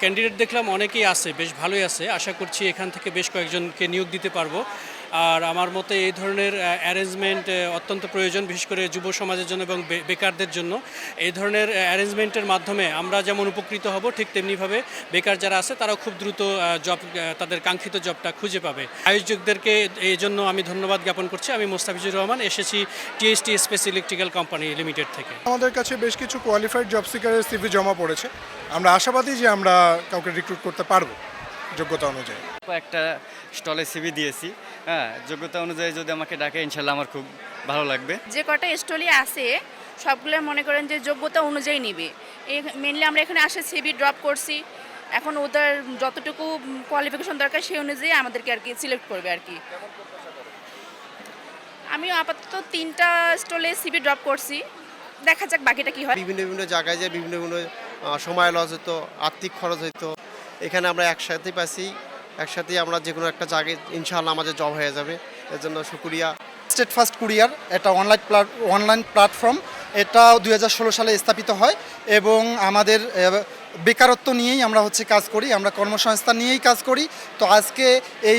Candidate দেখলাম অনেকেই আছে, বেশ ভালোই আছে। আশা করছি এখান থেকে বেশ কয়েকজনকে নিয়োগ দিতে পারবো। আর আমার মতে এই ধরনের অ্যারেঞ্জমেন্ট অত্যন্ত প্রয়োজন, বিশেষ করে যুব সমাজের জন্য এবং বেকারদের জন্য। এই ধরনের অ্যারেঞ্জমেন্টের মাধ্যমে আমরা যেমন উপকৃত হব, ঠিক তেমনিভাবে বেকার যারা আছে তারাও খুব দ্রুত জব, তাদের কাঙ্ক্ষিত জবটা খুঁজে পাবে। আয়োজকদেরকে এই জন্য আমি ধন্যবাদ জ্ঞাপন করছি। আমি মোস্তাফিজুর রহমান, এসেছি TST space electrical company limited থেকে। আমাদের কাছে বেশ কিছু কোয়ালিফাইড জব সিকারের সিভি জমা পড়েছে। আমরা আশাবাদী যে আমরা কাউকে রিক্রুট করতে পারবো যোগ্যতা অনুযায়ী। একটা স্টলে সিভি দিয়েছি, হ্যাঁ, যোগ্যতা অনুযায়ী যদি আমাকে ডাকে ইনশাল্লাহ আমার খুব ভালো লাগবে। যে কটা স্টলই আছে সবগুলো মনে করেন যে যোগ্যতা অনুযায়ী নিবে। মেনলি আমরা এখানে আসে সিভি ড্রপ করছি, এখন ওদের যতটুকু কোয়ালিফিকেশন দরকার সেই অনুযায়ী আমাদেরকে আর কি সিলেক্ট করবে আর কি। আমি আপাতত 3টা স্টলে সিভি ড্রপ করছি, দেখা যাক বাকিটা কি হয়। বিভিন্ন বিভিন্ন জায়গায় যে বিভিন্ন বিভিন্ন সময় লস হতো, আর্থিক খরচ হতো। এখানে আমরা একসাথেই পাইছি, একসাথেই আমরা যে কোনো একটা জায়গায় ইনশাআল্লাহ আমাদের জব হয়ে যাবে। এর জন্য শুকরিয়া। স্টেট ফার্স্ট কুরিয়ার এটা অনলাইন প্ল্যাটফর্ম। এটা 2016 সালে স্থাপিত হয় এবং আমাদের বেকারত্ব নিয়েই আমরা কাজ করি, আমরা কর্মসংস্থান নিয়েই কাজ করি। তো আজকে এই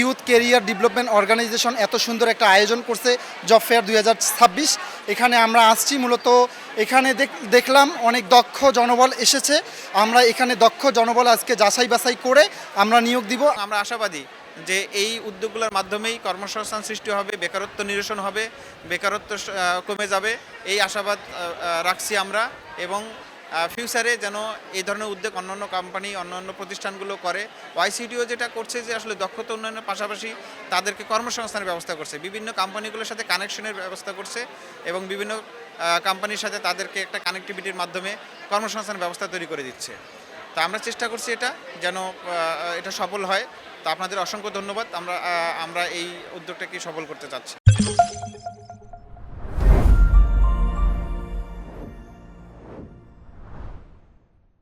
ইউথ কেরিয়ার ডেভেলপমেন্ট অর্গানাইজেশন এত সুন্দর একটা আয়োজন করছে জব ফেয়ার 2026। এখানে আমরা আসছি মূলত, এখানে দেখলাম অনেক দক্ষ জনবল এসেছে। আমরা এখানে দক্ষ জনবল আজকে যাচাই বাছাই করে আমরা নিয়োগ দিব। আমরা আশাবাদী যে এই উদ্যোগগুলোর মাধ্যমেই কর্মসংস্থান সৃষ্টি হবে, বেকারত্ব নিরসন হবে, বেকারত্ব কমে যাবে, এই আশাবাদ রাখছি আমরা। এবং ফিউচারে যেন এই ধরনের উদ্যোগ অন্যান্য কোম্পানি, অন্যান্য প্রতিষ্ঠানগুলো করে। ওয়াইসিটিও যেটা করছে যে আসলে দক্ষতা উন্নয়নের পাশাপাশি তাদেরকে কর্মসংস্থানের ব্যবস্থা করছে, বিভিন্ন কোম্পানিগুলোর সাথে কানেকশনের ব্যবস্থা করছে এবং বিভিন্ন কোম্পানির সাথে তাদেরকে একটা কানেক্টিভিটির মাধ্যমে কর্মসংস্থানের ব্যবস্থা তৈরি করে দিচ্ছে। তা আমরা চেষ্টা করছি এটা যেন এটা সফল হয়। তো আপনাদের অসংখ্য ধন্যবাদ। আমরা এই উদ্যোগটাকে সফল করতে চাচ্ছি।